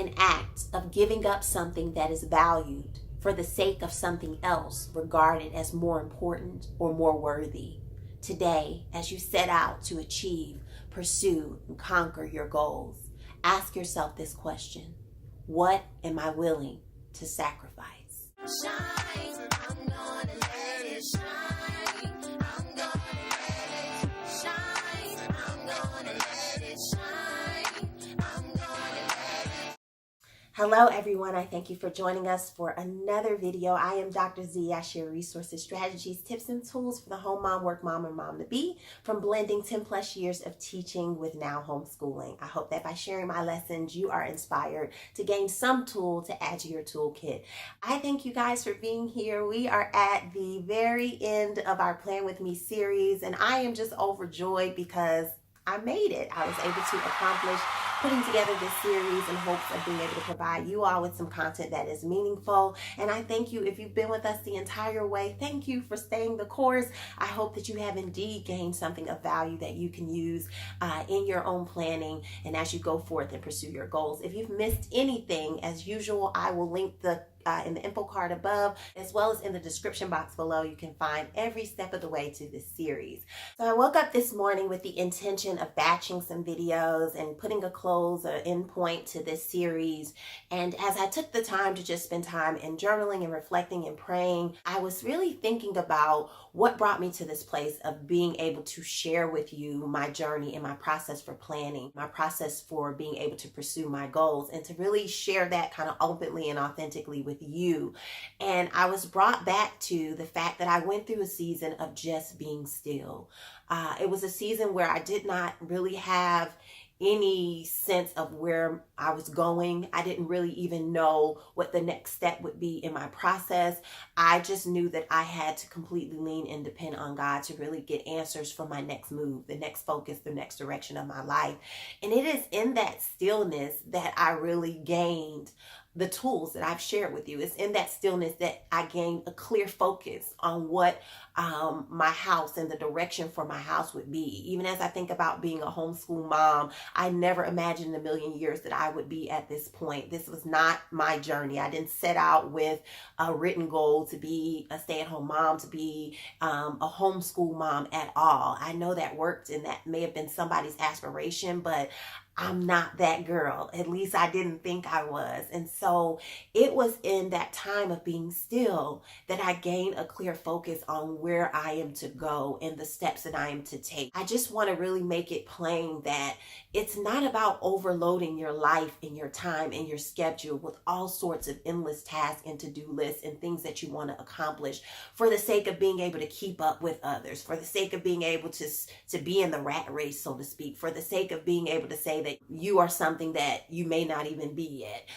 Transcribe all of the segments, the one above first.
an act of giving up something that is valued for the sake of something else regarded as more important or more worthy. Today, as you set out to achieve, pursue, and conquer your goals, ask yourself this question: what am I willing to sacrifice? Shine, I'm gonna let it shine. I'm gonna let it shine. I'm gonna let it shine. I'm gonna let it. Hello everyone, I thank you for joining us for another video. I am Dr. Z. I share resources, strategies, tips, and tools for the home mom, work mom, and mom to be, from blending 10 plus years of teaching with now homeschooling. I hope that by sharing my lessons, you are inspired to gain some tool to add to your toolkit. I thank you guys for being here. We are at the very end of our Plan With Me series, and I am just overjoyed because I made it. I was able to accomplish putting together this series in hopes of being able to provide you all with some content that is meaningful. And I thank you if you've been with us the entire way. Thank you for staying the course. I hope that you have indeed gained something of value that you can use in your own planning and as you go forth and pursue your goals. If you've missed anything, as usual, I will link in the info card above, as well as in the description box below. You can find every step of the way to this series. So I woke up this morning with the intention of batching some videos and putting a close or end point to this series. And as I took the time to just spend time in journaling and reflecting and praying, I was really thinking about what brought me to this place of being able to share with you my journey and my process for planning, my process for being able to pursue my goals, and to really share that kind of openly and authentically with you. And I was brought back to the fact that I went through a season of just being still. It was a season where I did not really have any sense of where I was going. I didn't really even know what the next step would be in my process. I just knew that I had to completely lean and depend on God to really get answers for my next move, the next focus, the next direction of my life. And it is in that stillness that I really gained the tools that I've shared with you. It's in that stillness that I gained a clear focus on what my house and the direction for my house would be. Even as I think about being a homeschool mom, I never imagined in a million years that I would be at this point. This was not my journey. I didn't set out with a written goal to be a stay-at-home mom, to be a homeschool mom at all. I know that worked and that may have been somebody's aspiration, but I'm not that girl. At least I didn't think I was. And so it was in that time of being still that I gained a clear focus on where I am to go and the steps that I am to take. I just want to really make it plain that it's not about overloading your life and your time and your schedule with all sorts of endless tasks and to-do lists and things that you want to accomplish for the sake of being able to keep up with others, for the sake of being able to be in the rat race, so to speak, for the sake of being able to say that you are something that you may not even be yet.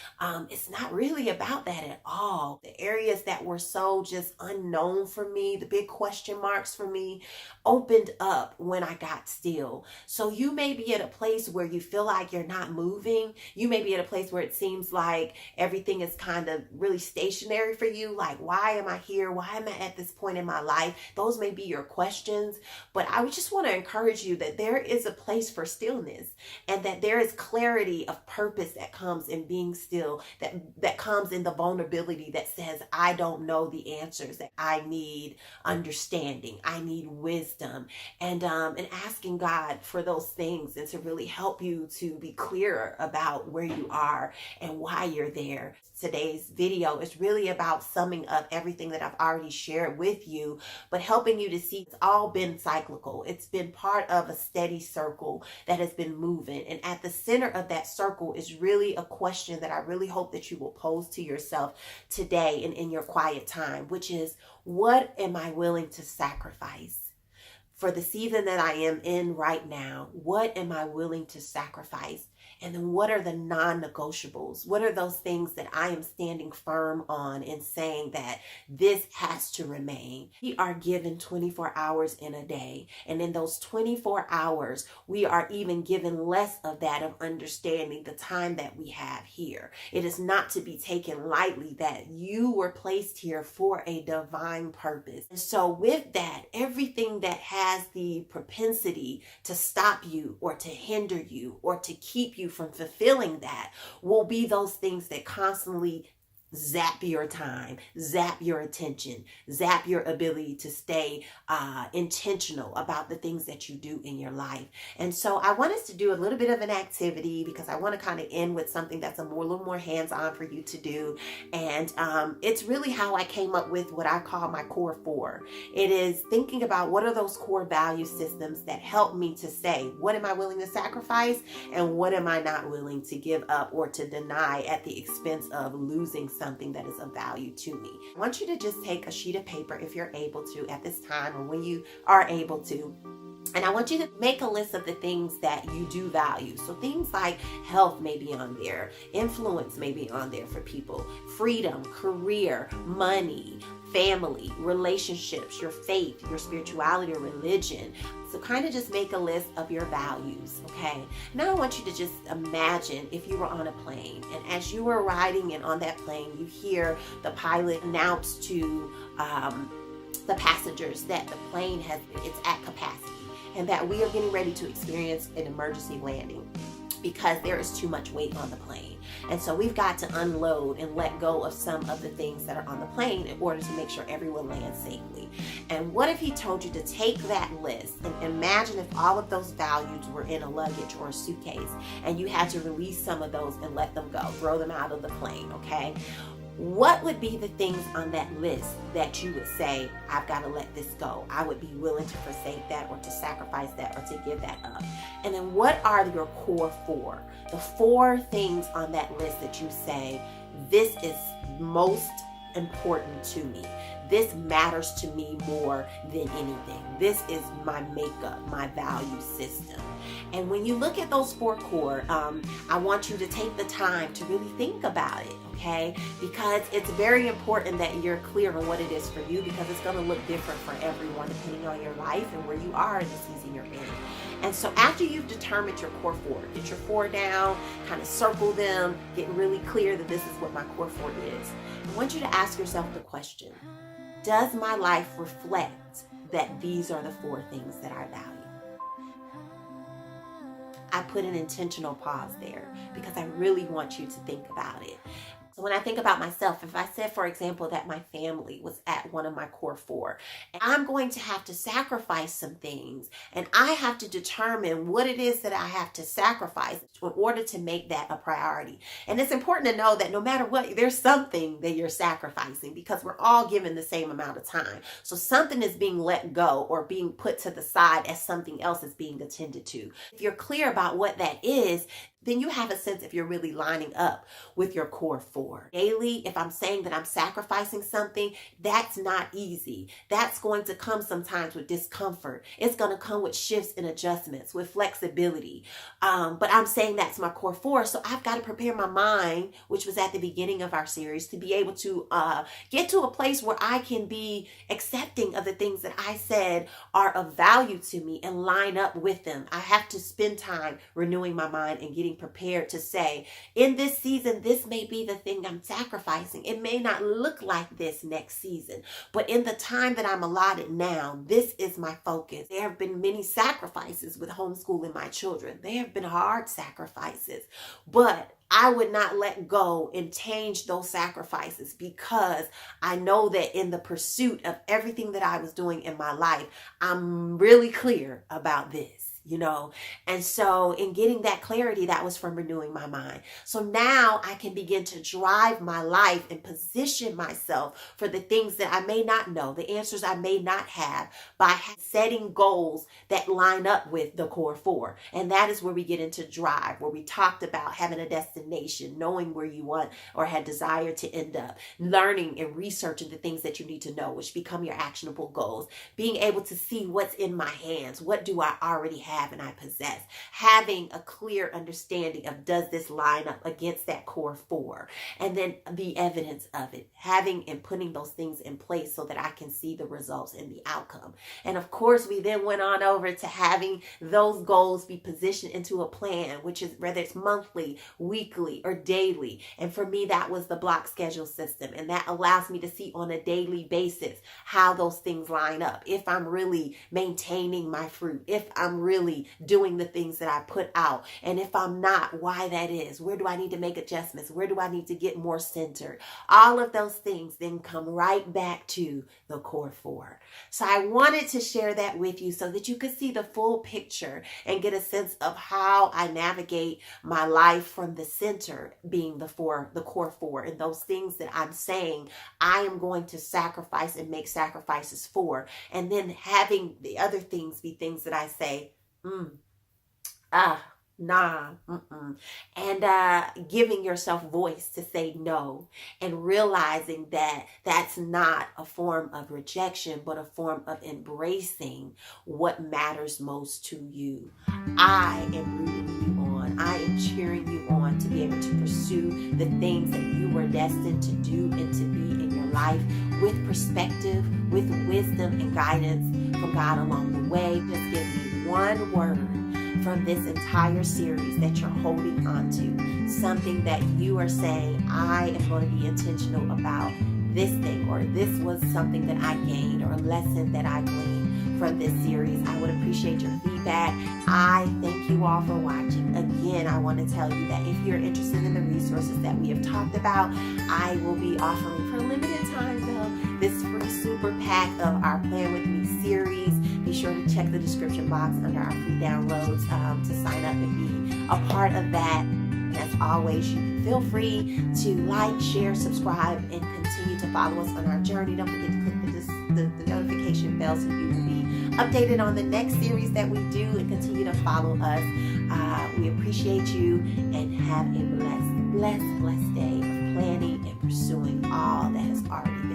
It's not really about that at all. The areas that were so just unknown for me, the big question marks for me, opened up when I got still. So you may be at a place where you feel like you're not moving. You may be at a place where it seems like everything is kind of really stationary for you. Like, why am I here? Why am I at this point in my life? Those may be your questions. But I would just want to encourage you that there is a place for stillness, and that there is clarity of purpose that comes in being still, that comes in the vulnerability that says, I don't know the answers, that I need understanding, I need wisdom, and asking God for those things and to really help you to be clearer about where you are and why you're there. Today's video is really about summing up everything that I've already shared with you, but helping you to see it's all been cyclical. It's been part of a steady circle that has been moving. And at the center of that circle is really a question that I really hope that you will pose to yourself today and in your quiet time, which is, what am I willing to sacrifice? For the season that I am in right now, what am I willing to sacrifice? And then what are the non-negotiables? What are those things that I am standing firm on and saying that this has to remain? We are given 24 hours in a day. And in those 24 hours, we are even given less of that of understanding the time that we have here. It is not to be taken lightly that you were placed here for a divine purpose. And so with that, everything that has the propensity to stop you or to hinder you or to keep you from fulfilling that will be those things that constantly zap your time, zap your attention, zap your ability to stay intentional about the things that you do in your life. And so I want us to do a little bit of an activity because I want to kind of end with something that's a little more hands-on for you to do. And it's really how I came up with what I call my core four. It is thinking about what are those core value systems that help me to say, what am I willing to sacrifice and what am I not willing to give up or to deny at the expense of losing something that is of value to me. I want you to just take a sheet of paper if you're able to at this time or when you are able to. And I want you to make a list of the things that you do value. So things like health may be on there, influence may be on there for people, freedom, career, money, family, relationships, your faith, your spirituality or religion. So kind of just make a list of your values, okay? Now I want you to just imagine if you were on a plane and as you were riding and on that plane, you hear the pilot announce to the passengers that the plane it's at capacity and that we are getting ready to experience an emergency landing because there is too much weight on the plane. And so we've got to unload and let go of some of the things that are on the plane in order to make sure everyone lands safely. And what if he told you to take that list and imagine if all of those values were in a luggage or a suitcase and you had to release some of those and let them go, throw them out of the plane, okay? What would be the things on that list that you would say, I've got to let this go? I would be willing to forsake that or to sacrifice that or to give that up. And then what are your core four? The four things on that list that you say, this is most important to me. This matters to me more than anything. This is my makeup, my value system. And when you look at those four core, I want you to take the time to really think about it, okay? Because it's very important that you're clear on what it is for you because it's going to look different for everyone depending on your life and where you are in the season you're in. And so after you've determined your core four, get your four down, kind of circle them, get really clear that this is what my core four is. I want you to ask yourself the question, does my life reflect that these are the four things that I value? I put an intentional pause there because I really want you to think about it. So when I think about myself, if I said, for example, that my family was at one of my core four, and I'm going to have to sacrifice some things, and I have to determine what it is that I have to sacrifice in order to make that a priority. And it's important to know that no matter what, there's something that you're sacrificing because we're all given the same amount of time. So something is being let go or being put to the side as something else is being attended to. If you're clear about what that is, then you have a sense if you're really lining up with your core four. Daily, if I'm saying that I'm sacrificing something, that's not easy. That's going to come sometimes with discomfort. It's going to come with shifts and adjustments, with flexibility. But I'm saying that's my core four, so I've got to prepare my mind, which was at the beginning of our series, to be able to get to a place where I can be accepting of the things that I said are of value to me and line up with them. I have to spend time renewing my mind and getting prepared to say, in this season, this may be the thing I'm sacrificing. It may not look like this next season, but in the time that I'm allotted now, this is my focus. There have been many sacrifices with homeschooling my children. They have been hard sacrifices, but I would not let go and change those sacrifices because I know that in the pursuit of everything that I was doing in my life, I'm really clear about this. And so in getting that clarity, that was from renewing my mind. So now I can begin to drive my life and position myself for the things that I may not know, the answers I may not have, by setting goals that line up with the core four. And that is where we get into drive, where we talked about having a destination, knowing where you want or had desire to end up, learning and researching the things that you need to know, which become your actionable goals, being able to see what's in my hands, what do I already have and I possess, having a clear understanding of does this line up against that core four, and then the evidence of it, having and putting those things in place so that I can see the results and the outcome. And of course, we then went on over to having those goals be positioned into a plan, which is whether it's monthly, weekly, or daily. And for me, that was the block schedule system. And that allows me to see on a daily basis how those things line up. If I'm really maintaining my fruit, if I'm really really doing the things that I put out? And if I'm not, why that is? Where do I need to make adjustments? Where do I need to get more centered? All of those things then come right back to the core four. So I wanted to share that with you so that you could see the full picture and get a sense of how I navigate my life from the center being the core four, and those things that I'm saying I am going to sacrifice and make sacrifices for, and then having the other things be things that I say, and giving yourself voice to say no, and realizing that that's not a form of rejection, but a form of embracing what matters most to you. I am rooting you on. I am cheering you on to be able to pursue the things that you were destined to do and to be in your life, with perspective, with wisdom and guidance from God along the way. Just give me one word from this entire series that you're holding on to, something that you are saying, I am going to be intentional about this thing, or this was something that I gained, or a lesson that I gleaned from this series. I would appreciate your feedback. I thank you all for watching. Again, I want to tell you that if you're interested in the resources that we have talked about, I will be offering for a limited time though this free super pack of our Plan With Me series. Be sure to check the description box under our free downloads to sign up and be a part of that. As always, you can feel free to like, share, subscribe, and continue to follow us on our journey. Don't forget to click the notification bell so you will be updated on the next series that we do, and continue to follow us. We appreciate you, and have a blessed day of planning and pursuing all that has already been